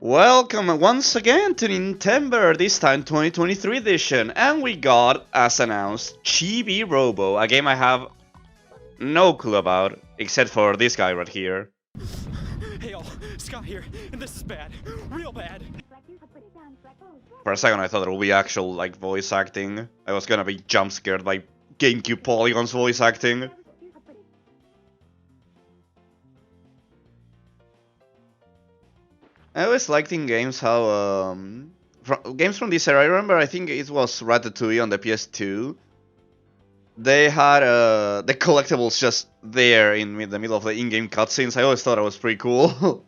Welcome once again to Nintember, this time 2023 edition, and we got, as announced, Chibi-Robo, a game I have no clue about, except for this guy right here. Hey all, Scott here, and this is bad. Real bad. For a second I thought it would be actual, voice acting. I was gonna be jump scared by GameCube Polygon's voice acting. I always liked in games how, games from this era, I remember I think it was Ratatouille on the PS2. They had the collectibles just there in the middle of the in-game cutscenes. I always thought it was pretty cool.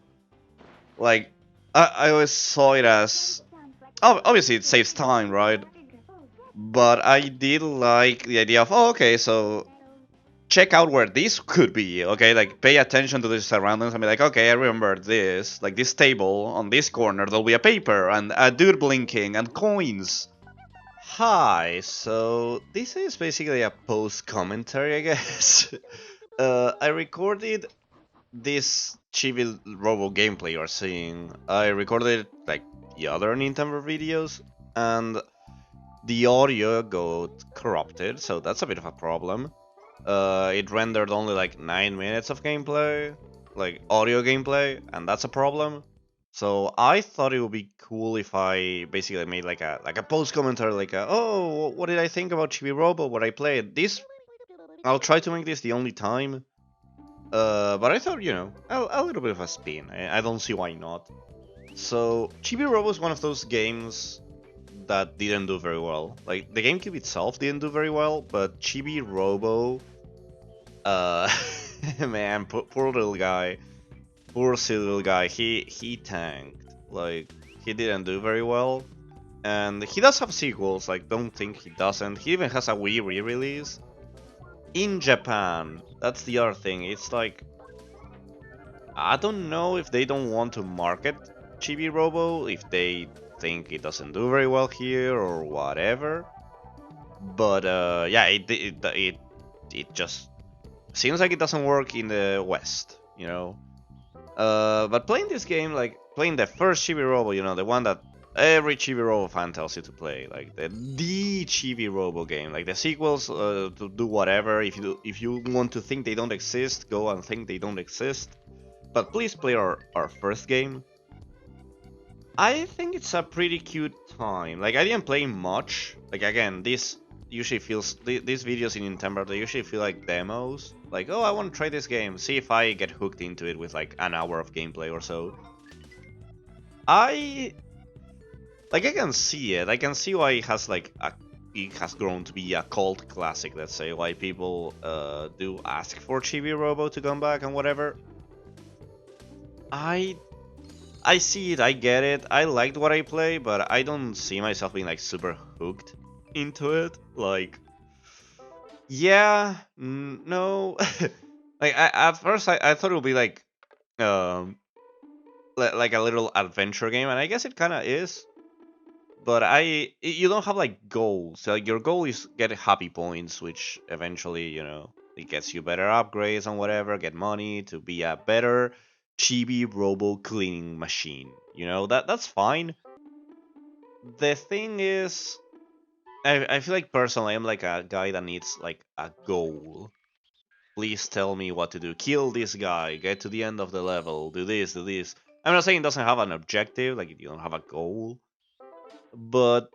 like, I always saw it as... obviously it saves time, right? But I did like the idea of, oh, okay, so check out where this could be, okay? Like, pay attention to the surroundings and be like, okay, I remember this. Like, this table, on this corner, there'll be a paper, and a dude blinking, and coins. Hi, so this is basically a post commentary, I guess. I recorded this Chibi-Robo gameplay you're seeing. I recorded like the other Nintember videos, and the audio got corrupted, so that's a bit of a problem. It rendered only like 9 minutes of gameplay, like audio gameplay, and that's a problem. So I thought it would be cool if I basically made like a post commentary, oh, what did I think about Chibi-Robo? What I played this. I'll try to make this the only time. But I thought, a little bit of a spin. I don't see why not. So Chibi-Robo is one of those games that didn't do very well. Like, the GameCube itself didn't do very well, but Chibi-Robo, man, poor little guy. Poor silly little guy, he tanked. Like, he didn't do very well. And he does have sequels, like, don't think he doesn't. He even has a Wii re-release. In Japan, that's the other thing. It's like, I don't know if they don't want to market Chibi-Robo, if they think it doesn't do very well here or whatever. But yeah, it just seems like it doesn't work in the West, you know. But playing this game, like playing the first Chibi-Robo, the one that every Chibi-Robo fan tells you to play, like the Chibi-Robo game, like the sequels to do whatever. If you want to think they don't exist, go and think they don't exist. But please play our first game. I think it's a pretty cute time. Like, I didn't play much. Like, again, this usually feels... These videos in Nintember, they usually feel like demos. Like, oh, I want to try this game. See if I get hooked into it with, like, an hour of gameplay or so. I can see it. I can see why it has, it has grown to be a cult classic, let's say. Why people do ask for Chibi-Robo to come back and whatever. I see it, I get it, I liked what I play, but I don't see myself being like super hooked into it. Like, yeah, no. At first I thought it would be um like a little adventure game, and I guess it kind of is. But you don't have like goals. Like, your goal is get happy points, which eventually, it gets you better upgrades and whatever, get money to be a better Chibi-Robo cleaning machine. That's fine. The thing is, I feel like personally I'm like a guy that needs like a goal. Please tell me what to do. Kill this guy, get to the end of the level, do this, do this. I'm not saying it doesn't have an objective, like you don't have a goal. But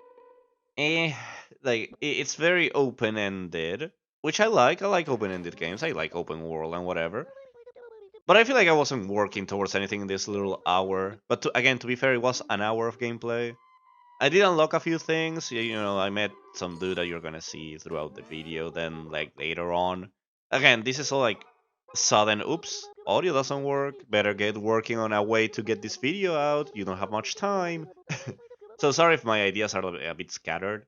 it's very open-ended, which I like. I like open-ended games. I like open world and whatever. But I feel like I wasn't working towards anything in this little hour. But again, to be fair, it was an hour of gameplay. I did unlock a few things. I met some dude that you're gonna see throughout the video. Then, like, later on. Again, this is all like sudden, oops, audio doesn't work. Better get working on a way to get this video out. You don't have much time. So sorry if my ideas are a bit scattered.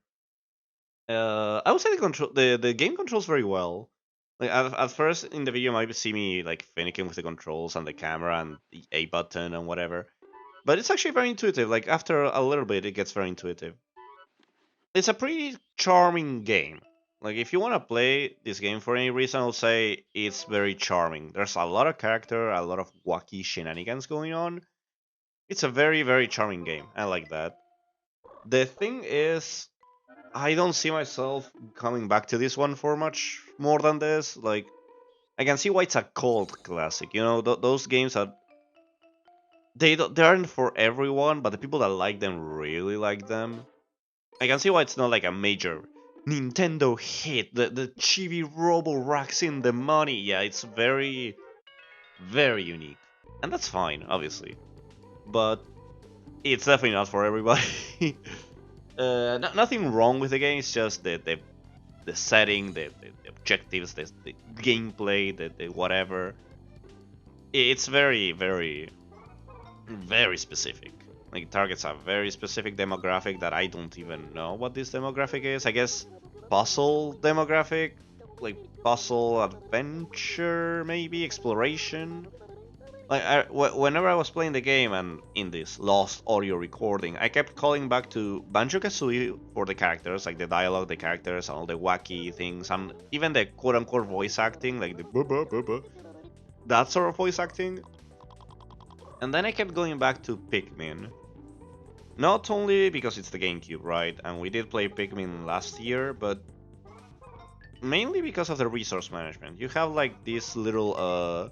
I would say the game controls very well. Like, at first in the video, you might see me like finicking with the controls and the camera and the A button and whatever, but it's actually very intuitive. Like, after a little bit, it gets very intuitive. It's a pretty charming game. Like, if you want to play this game for any reason, I'll say it's very charming. There's a lot of character, a lot of wacky shenanigans going on. It's a very, very charming game. I like that. The thing is, I don't see myself coming back to this one for much more than this. Like, I can see why it's a cult classic. You know, those games are they aren't for everyone, but the people that like them really like them. I can see why it's not like a major Nintendo hit. The Chibi-Robo racks in the money. Yeah, it's very, very unique, and that's fine, obviously. But it's definitely not for everybody. Nothing wrong with the game. It's just the setting, the objectives, the gameplay, the whatever. It's very, very, very specific. Like targets a very specific demographic that I don't even know what this demographic is. I guess puzzle demographic, like puzzle adventure, maybe exploration. Like whenever I was playing the game and in this lost audio recording, I kept calling back to Banjo-Kazooie for the characters, like the dialogue, the characters, and all the wacky things, and even the quote-unquote voice acting, like the buh buh buh buh, that sort of voice acting. And then I kept going back to Pikmin. Not only because it's the GameCube, right? And we did play Pikmin last year, but mainly because of the resource management. You have like this little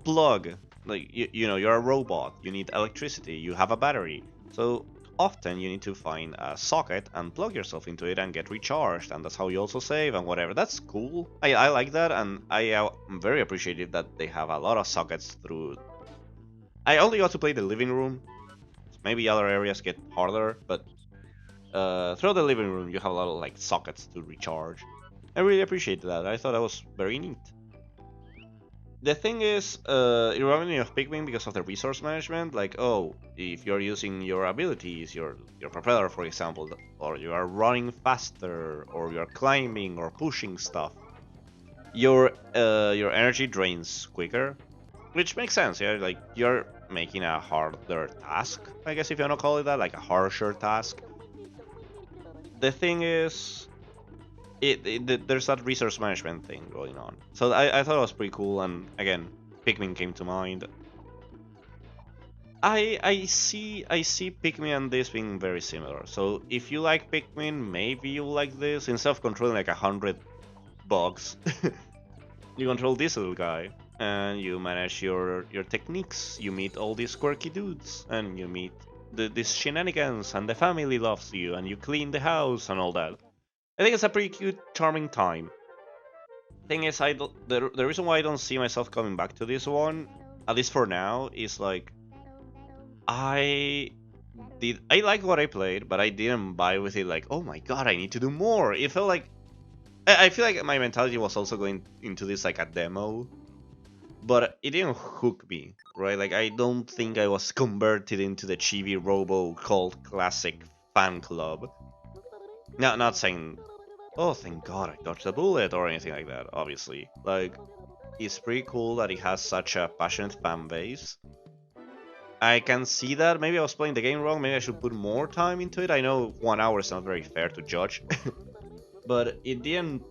plug. Like you know, you're a robot, you need electricity, you have a battery. So often you need to find a socket and plug yourself into it and get recharged, and that's how you also save and whatever. That's cool. I like that, and I am very appreciative that they have a lot of sockets through. I only got to play the living room. Maybe other areas get harder, but through the living room you have a lot of like sockets to recharge. I really appreciated that. I thought that was very neat. The thing is, it reminded me of Pikmin because of the resource management. Like, oh, if you're using your abilities, your propeller, for example, or you are running faster, or you're climbing or pushing stuff, your energy drains quicker, which makes sense. Yeah, like you're making a harder task, I guess if you wanna call it that, like a harsher task. The thing is, there's that resource management thing going on. So I thought it was pretty cool, and again, Pikmin came to mind. I see Pikmin and this being very similar. So if you like Pikmin, maybe you like this. Instead of controlling like 100 bugs, you control this little guy, and you manage your techniques. You meet all these quirky dudes, and you meet these shenanigans, and the family loves you, and you clean the house and all that. I think it's a pretty cute, charming time. Thing is, the reason why I don't see myself coming back to this one, at least for now, is like I I liked what I played, but I didn't buy with it. Like, oh my god, I need to do more. It felt like I feel like my mentality was also going into this like a demo, but it didn't hook me, right? Like, I don't think I was converted into the Chibi-Robo cult classic fan club. Not saying, oh, thank God I dodged a bullet or anything like that, obviously. Like, it's pretty cool that it has such a passionate fan base. I can see that. Maybe I was playing the game wrong. Maybe I should put more time into it. I know 1 hour is not very fair to judge, but it didn't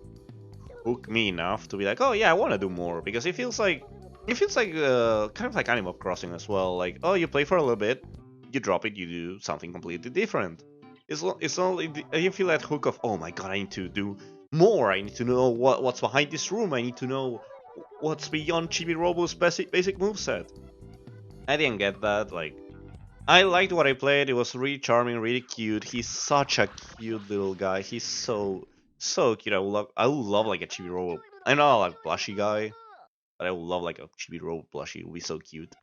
hook me enough to be like, oh yeah, I want to do more, because it feels like kind of like Animal Crossing as well. Like, oh, you play for a little bit, you drop it, you do something completely different. It's only you feel that hook of, oh my god, I need to do more. I need to know what's behind this room. I need to know what's beyond Chibi-Robo's basic moveset. I didn't get that. Like, I liked what I played. It was really charming, really cute. He's such a cute little guy. He's so cute. I would love like a Chibi-Robo. I know I'm like blushy guy, but I would love like a Chibi-Robo plushie. It would be so cute.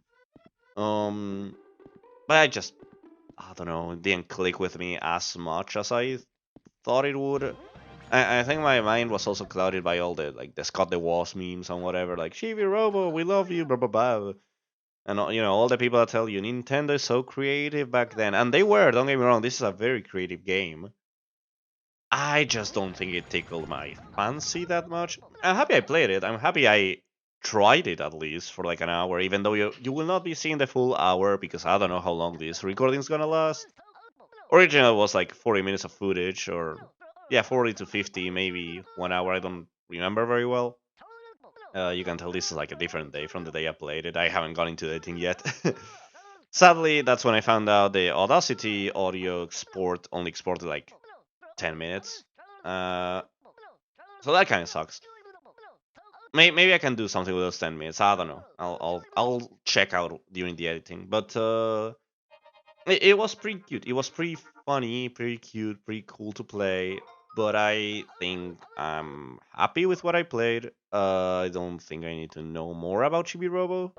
Um, but I don't know, it didn't click with me as much as I thought it would. I think my mind was also clouded by all the like the Scott the Woz memes and whatever, like Chibi-Robo, we love you, blah blah blah. And all the people that tell you Nintendo is so creative back then, and they were. Don't get me wrong, this is a very creative game. I just don't think it tickled my fancy that much. I'm happy I played it. I'm happy I tried it at least for like an hour, even though you will not be seeing the full hour because I don't know how long this recording's gonna last. Original was like 40 minutes of footage, or yeah, 40 to 50, maybe 1 hour. I don't remember very well. You can tell this is like a different day from the day I played it. I haven't gone into editing yet. Sadly, that's when I found out the Audacity audio export only exported like 10 minutes. So that kind of sucks. Maybe I can do something with those 10 minutes. I don't know. I'll check out during the editing. But it was pretty cute. It was pretty funny, pretty cute, pretty cool to play. But I think I'm happy with what I played. I don't think I need to know more about Chibi-Robo.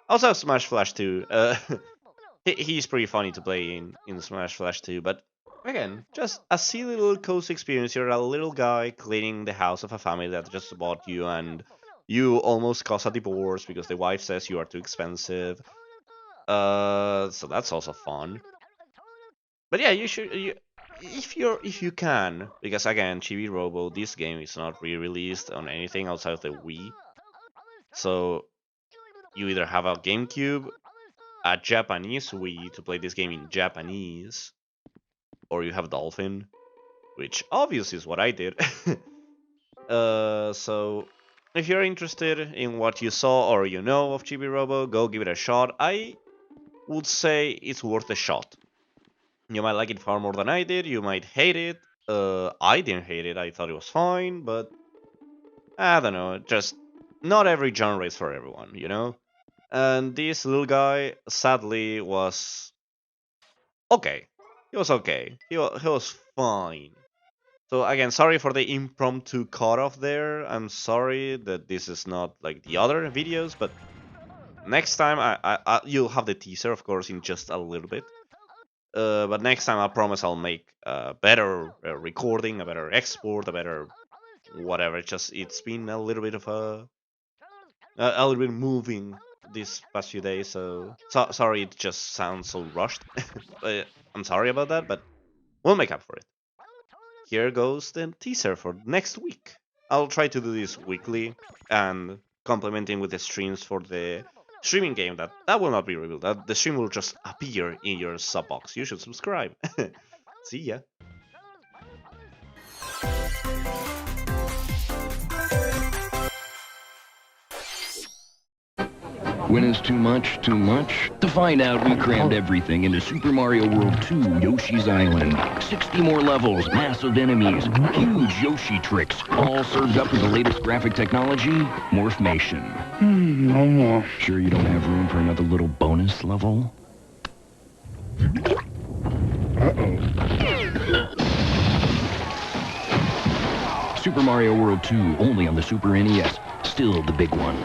Also, Smash Flash 2. He's pretty funny to play in Smash Flash 2. But again, just a silly little cozy experience. You're a little guy cleaning the house of a family that just bought you, and you almost cause a divorce because the wife says you are too expensive. So that's also fun. But yeah, you should if you can, because again, Chibi-Robo, this game is not re-released on anything outside of the Wii. So you either have a GameCube, a Japanese Wii to play this game in Japanese, or you have Dolphin, which obviously is what I did. So if you're interested in what you saw or you know of Chibi-Robo, go give it a shot. I would say it's worth a shot. You might like it far more than I did. You might hate it. I didn't hate it. I thought it was fine, but I don't know. Just not every genre is for everyone, you know? And this little guy, sadly, was okay. He was okay. He was fine. So again, sorry for the impromptu cutoff there. I'm sorry that this is not like the other videos, but next time you'll have the teaser, of course, in just a little bit. But next time I promise I'll make a better recording, a better export, a better whatever. It's been a little bit of a little bit moving these past few days, so sorry it just sounds so rushed. I'm sorry about that, but we'll make up for it. Here goes the teaser for next week. I'll try to do this weekly and complementing with the streams for the streaming game that will not be revealed. The stream will just appear in your sub box. You should subscribe. See ya. When is too much too much? To find out, we crammed everything into Super Mario World 2 Yoshi's Island. 60 more levels, massive enemies, huge Yoshi tricks, all served up with the latest graphic technology, Morphmation. No more. Sure you don't have room for another little bonus level? Uh-oh. Super Mario World 2, only on the Super NES. Still the big one.